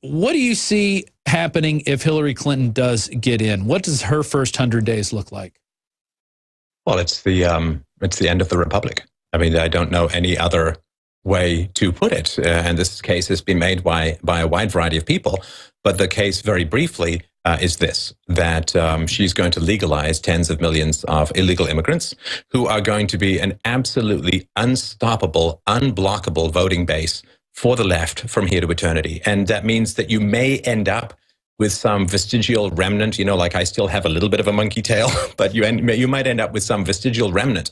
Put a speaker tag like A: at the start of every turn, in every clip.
A: What do you see happening if Hillary Clinton does get in? What does her first 100 days look like?
B: Well, it's the end of the republic. I mean, I don't know any other way to put it. And this case has been made by a wide variety of people. But the case, very briefly, is this, that she's going to legalize tens of millions of illegal immigrants who are going to be an absolutely unstoppable, unblockable voting base for the left from here to eternity. And that means that you may end up with some vestigial remnant, like I still have a little bit of a monkey tail, but you might end up with some vestigial remnant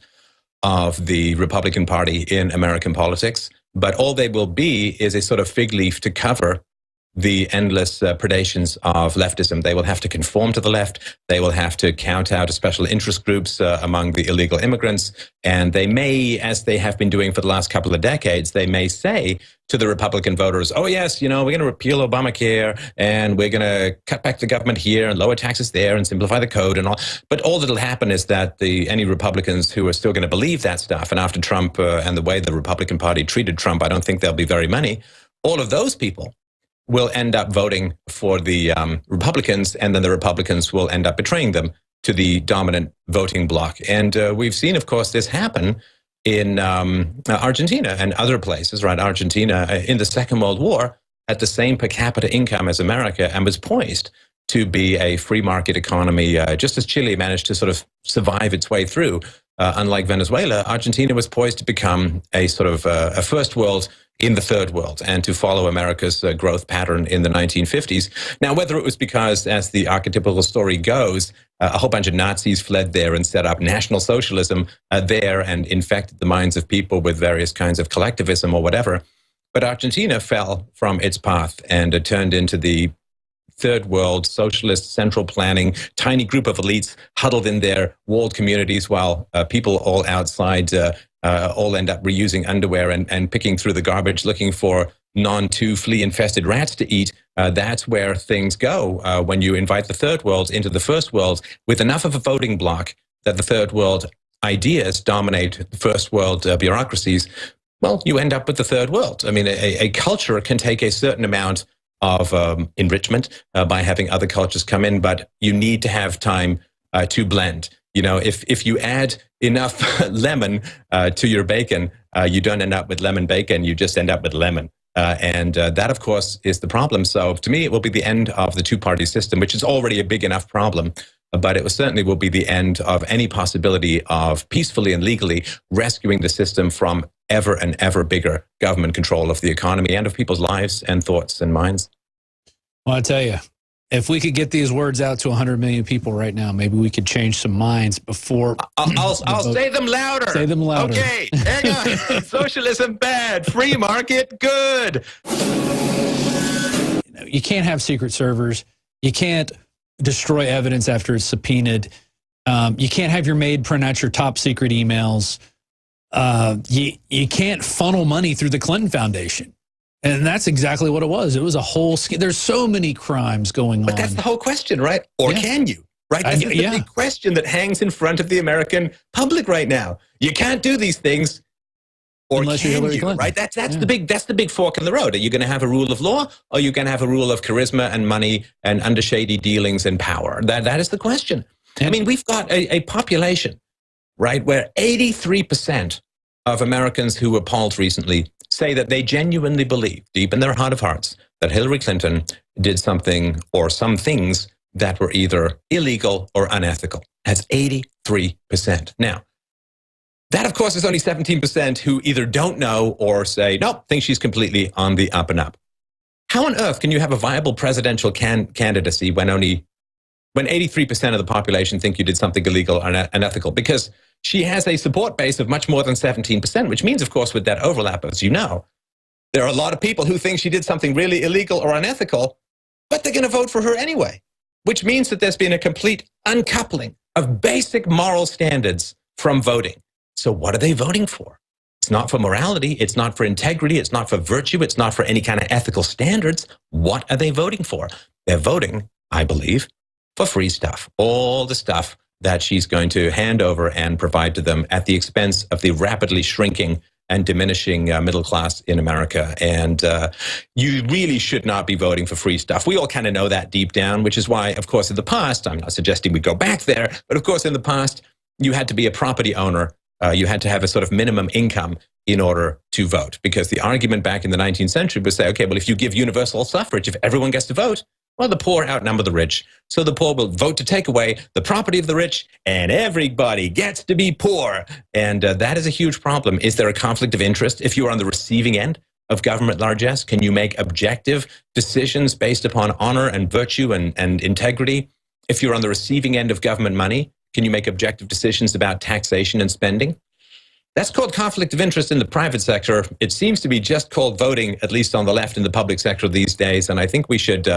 B: of the Republican Party in American politics. But all they will be is a sort of fig leaf to cover the endless predations of leftism. They will have to conform to the left. They will have to count out special interest groups among the illegal immigrants. And they may, as they have been doing for the last couple of decades, they may say to the Republican voters, oh, yes, we're going to repeal Obamacare and we're going to cut back the government here and lower taxes there and simplify the code and all. But all that'll happen is that any Republicans who are still going to believe that stuff, and after Trump and the way the Republican Party treated Trump, I don't think there'll be very many. All of those people will end up voting for the Republicans, and then the Republicans will end up betraying them to the dominant voting bloc. And we've seen, of course, this happen in Argentina and other places, right? Argentina in the Second World War had the same per capita income as America and was poised to be a free market economy, just as Chile managed to sort of survive its way through. Unlike Venezuela, Argentina was poised to become a sort of a first world in the third world and to follow America's growth pattern in the 1950s. Now, whether it was because, as the archetypical story goes, a whole bunch of Nazis fled there and set up National Socialism there and infected the minds of people with various kinds of collectivism or whatever, but Argentina fell from its path and turned into the third world, socialist, central planning, tiny group of elites huddled in their walled communities while people all outside all end up reusing underwear and picking through the garbage looking for non-2 flea-infested rats to eat. That's where things go when you invite the third world into the first world with enough of a voting bloc that the third world ideas dominate the first world bureaucracies. Well, you end up with the third world. I mean, a culture can take a certain amount of enrichment by having other cultures come in, but you need to have time to blend. If you add enough lemon to your bacon, you don't end up with lemon bacon, you just end up with lemon. And that, of course, is the problem. So to me, it will be the end of the two-party system, which is already a big enough problem. But it certainly will be the end of any possibility of peacefully and legally rescuing the system from ever and ever bigger government control of the economy and of people's lives and thoughts and minds.
A: Well, I tell you, if we could get these words out to 100 million people right now, maybe we could change some minds before.
B: I'll say them louder.
A: Say them louder.
B: Okay, hang on. Socialism bad, free market good.
A: You can't have secret servers. You can't destroy evidence after it's subpoenaed. You can't have your maid print out your top secret emails. You can't funnel money through the Clinton Foundation. And that's exactly what it was. It was a whole scheme. There's so many crimes going on.
B: But that's the whole question, right? Or can you? Right? This is the big question that hangs in front of the American public right now. You can't do these things, or
A: unless
B: can
A: you're
B: you?
A: Clinton.
B: Right? That's the big fork in the road. Are you going to have a rule of law, or are you going to have a rule of charisma and money and under shady dealings and power? That is the question. I mean, we've got a population, right, where 83% of Americans who were polled recently say that they genuinely believe, deep in their heart of hearts, that Hillary Clinton did something or some things that were either illegal or unethical. That's 83%. Now, that, of course, is only 17% who either don't know or say, nope, think she's completely on the up and up. How on earth can you have a viable presidential candidacy when 83% of the population think you did something illegal or unethical? Because she has a support base of much more than 17%, which means, of course, with that overlap, as you know, there are a lot of people who think she did something really illegal or unethical, but they're going to vote for her anyway, which means that there's been a complete uncoupling of basic moral standards from voting. So what are they voting for? It's not for morality. It's not for integrity. It's not for virtue. It's not for any kind of ethical standards. What are they voting for? They're voting, I believe, for free stuff, all the stuff that she's going to hand over and provide to them at the expense of the rapidly shrinking and diminishing middle class in America. And you really should not be voting for free stuff. We all kind of know that deep down, which is why, of course, in the past, I'm not suggesting we go back there, but of course, in the past, you had to be a property owner. You had to have a sort of minimum income in order to vote, because the argument back in the 19th century was say, okay, well, if you give universal suffrage, if everyone gets to vote, well, the poor outnumber the rich. So the poor will vote to take away the property of the rich, and everybody gets to be poor. And that is a huge problem. Is there a conflict of interest if you are on the receiving end of government largesse? Can you make objective decisions based upon honor and virtue and integrity? If you're on the receiving end of government money, can you make objective decisions about taxation and spending? That's called conflict of interest in the private sector. It seems to be just called voting, at least on the left in the public sector these days. And I think we should,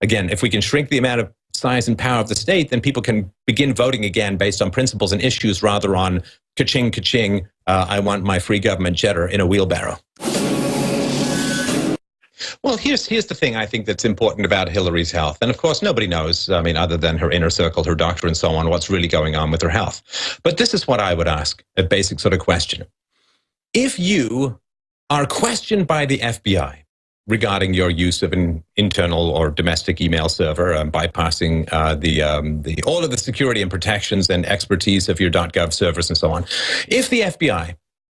B: again, if we can shrink the amount of size and power of the state, then people can begin voting again based on principles and issues rather on ka-ching, ka-ching, I want my free government cheddar in a wheelbarrow. Well, here's the thing I think that's important about Hillary's health. And of course, nobody knows, I mean, other than her inner circle, her doctor and so on, what's really going on with her health. But this is what I would ask, a basic sort of question. If you are questioned by the FBI regarding your use of an internal or domestic email server, bypassing all of the security and protections and expertise of your .gov servers and so on, if the FBI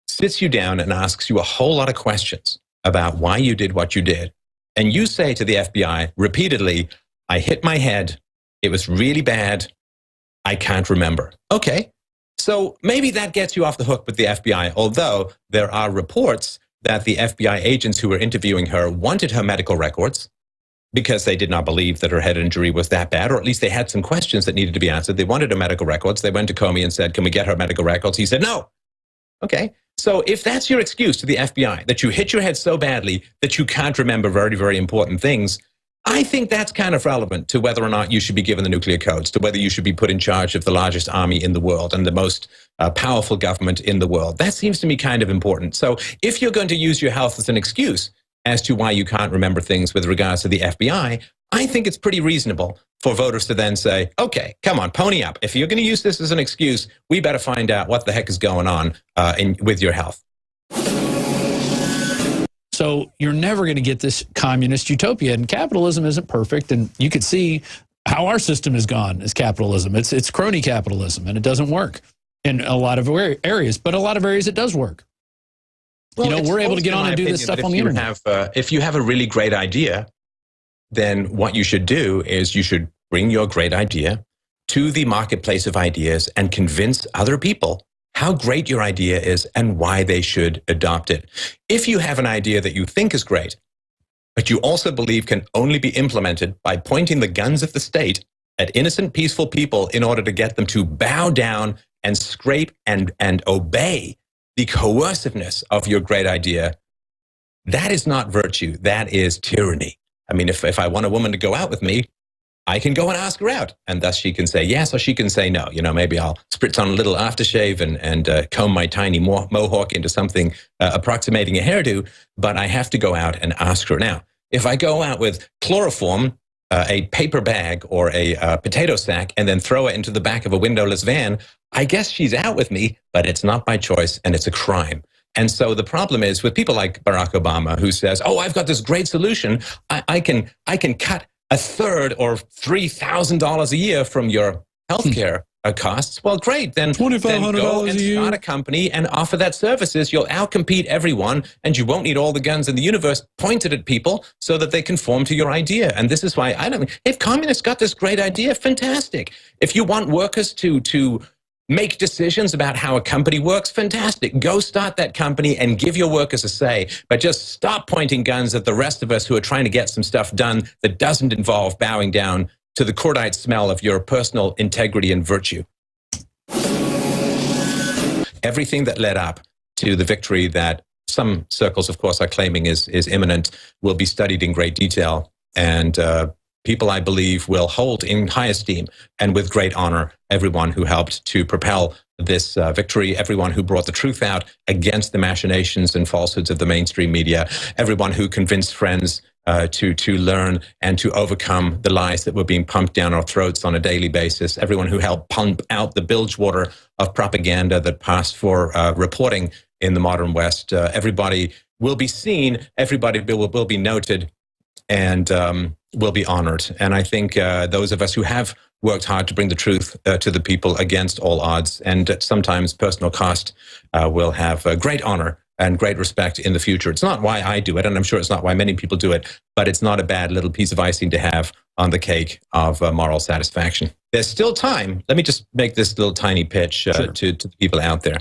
B: sits you down and asks you a whole lot of questions about why you did what you did, and you say to the FBI repeatedly, I hit my head, it was really bad, I can't remember. Okay, so maybe that gets you off the hook with the FBI, although there are reports that the FBI agents who were interviewing her wanted her medical records because they did not believe that her head injury was that bad, or at least they had some questions that needed to be answered. They wanted her medical records. They went to Comey and said, can we get her medical records? He said, no. Okay, so if that's your excuse to the FBI, that you hit your head so badly that you can't remember very, very important things, I think that's kind of relevant to whether or not you should be given the nuclear codes, to whether you should be put in charge of the largest army in the world and the most powerful government in the world. That seems to me kind of important. So if you're going to use your health as an excuse as to why you can't remember things with regards to the FBI, I think it's pretty reasonable for voters to then say, okay, come on, pony up. If you're going to use this as an excuse, we better find out what the heck is going on with your health.
A: So you're never going to get this communist utopia, and capitalism isn't perfect. And you could see how our system has gone as capitalism. It's crony capitalism, and it doesn't work in a lot of areas. But a lot of areas it does work. Well, we're able to get on and do this stuff on the internet.
B: If you have a really great idea, then what you should do is you should bring your great idea to the marketplace of ideas and convince other people how great your idea is and why they should adopt it. If you have an idea that you think is great, but you also believe can only be implemented by pointing the guns of the state at innocent, peaceful people in order to get them to bow down and scrape and obey the coerciveness of your great idea, that is not virtue, that is tyranny. I mean, if I want a woman to go out with me, I can go and ask her out. And thus she can say yes or she can say no. Maybe I'll spritz on a little aftershave and comb my tiny mohawk into something approximating a hairdo, but I have to go out and ask her. Now, if I go out with chloroform, a paper bag or a potato sack, and then throw it into the back of a windowless van, I guess she's out with me, but it's not by choice and it's a crime. And so the problem is with people like Barack Obama, who says, oh, I've got this great solution. I can cut a third or $3,000 a year from your healthcare costs. Well, great. Then go and start a company and offer that services. You'll outcompete everyone, and you won't need all the guns in the universe pointed at people so that they conform to your idea. And this is why if communists got this great idea, fantastic. If you want workers to make decisions about how a company works, fantastic. Go start that company and give your workers a say. But just stop pointing guns at the rest of us who are trying to get some stuff done that doesn't involve bowing down to the cordite smell of your personal integrity and virtue. Everything that led up to the victory that some circles, of course, are claiming is imminent will be studied in great detail. And people, I believe, will hold in high esteem and with great honor everyone who helped to propel this victory, everyone who brought the truth out against the machinations and falsehoods of the mainstream media, everyone who convinced friends to learn and to overcome the lies that were being pumped down our throats on a daily basis, everyone who helped pump out the bilge water of propaganda that passed for reporting in the modern West. Everybody will be seen, everybody will be noted, and will be honored. And I think those of us who have worked hard to bring the truth to the people against all odds and at sometimes personal cost will have great honor and great respect in the future. It's not why I do it, and I'm sure it's not why many people do it, but it's not a bad little piece of icing to have on the cake of moral satisfaction. There's still time. Let me just make this little tiny pitch
A: Sure.
B: to the people out there.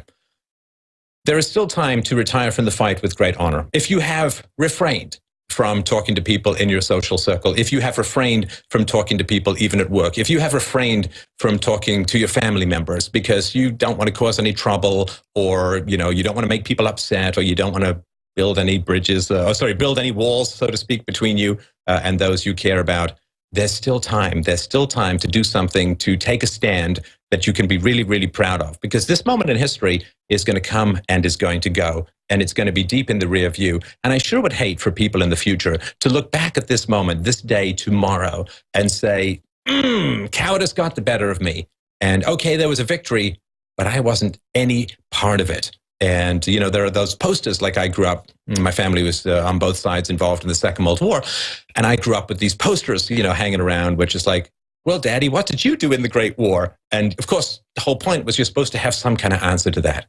B: There is still time to retire from the fight with great honor. If you have refrained from talking to people in your social circle, if you have refrained from talking to people even at work, if you have refrained from talking to your family members because you don't want to cause any trouble, or you don't want to make people upset, or you don't want to build any bridges, build any walls, so to speak, between you and those you care about, there's still time. There's still time to do something, to take a stand that you can be really, really proud of. Because this moment in history is going to come and is going to go. And it's going to be deep in the rear view. And I sure would hate for people in the future to look back at this moment, this day, tomorrow, and say, cowardice got the better of me. And okay, there was a victory, but I wasn't any part of it. And, there are those posters, like I grew up, my family was on both sides involved in the Second World War. And I grew up with these posters, hanging around, which is like, well, Daddy, what did you do in the Great War? And of course, the whole point was you're supposed to have some kind of answer to that.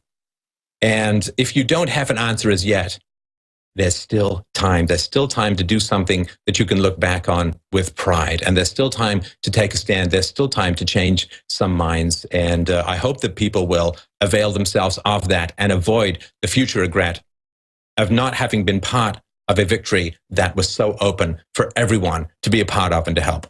B: And if you don't have an answer as yet, there's still time. There's still time to do something that you can look back on with pride. And there's still time to take a stand. There's still time to change some minds. And I hope that people will avail themselves of that and avoid the future regret of not having been part of a victory that was so open for everyone to be a part of and to help.